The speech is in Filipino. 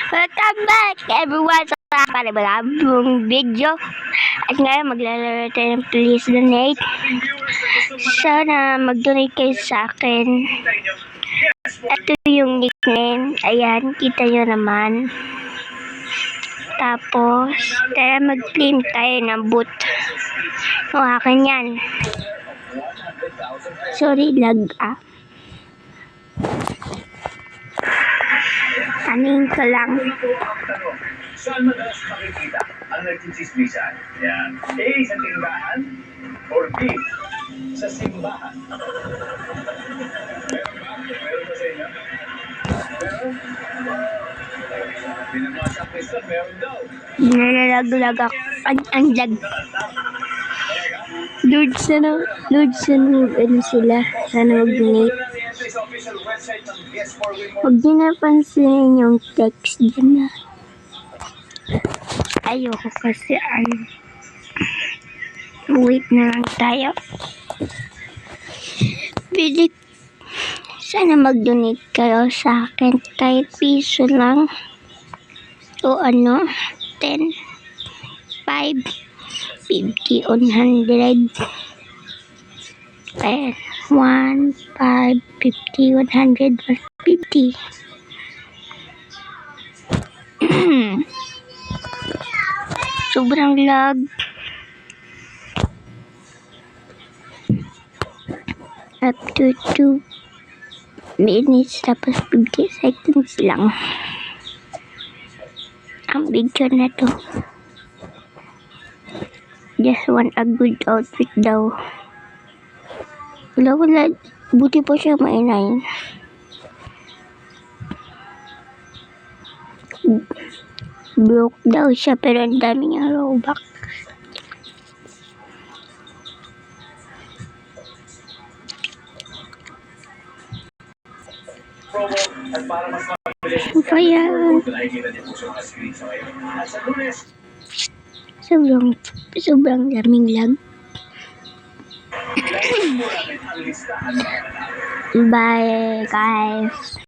Welcome back everyone sa panibagong video. At ngayon maglalaro tayo ng Please Donate. Sana mag-donate kayo sa akin. Ito yung nickname. Ayan, kita nyo naman. Tapos, tara mag-claim tayo ng boot. O, akin yan. Sorry, lag Aning ko lang. Saan madalas makikita ang nagchichismisan? Yan. A. Sa tindahan or B. Sa simbahan? Meron ba sa inyo? Meron? Binabasa ko isa, meron daw. Nalalag ako. Ang lag. Loads na ano sila. Sana mag-donate. Huwag din napansin yung text dyan na. Ayoko kasi wait na lang tayo. Bilik. Sana mag-donate kayo sa akin. Kahit piso lang. O 10, 5, 50, 100. Ayan. 1, 5, 50, 100, 150. Sobrang lag. Up to 2 minutes tapos 50 seconds lang. Ang video na to. Just want a good outfit daw. Wala. Buti po siya mainay. Broke daw siya pero ang dami niyang Robux. At para mas mabilis Kaya nakikita niyo po sa mga screen sa ngayon. At sa Lunes, sobrang daming lag. ilagay po natin ang listahan ng mga nanalo. Bye guys.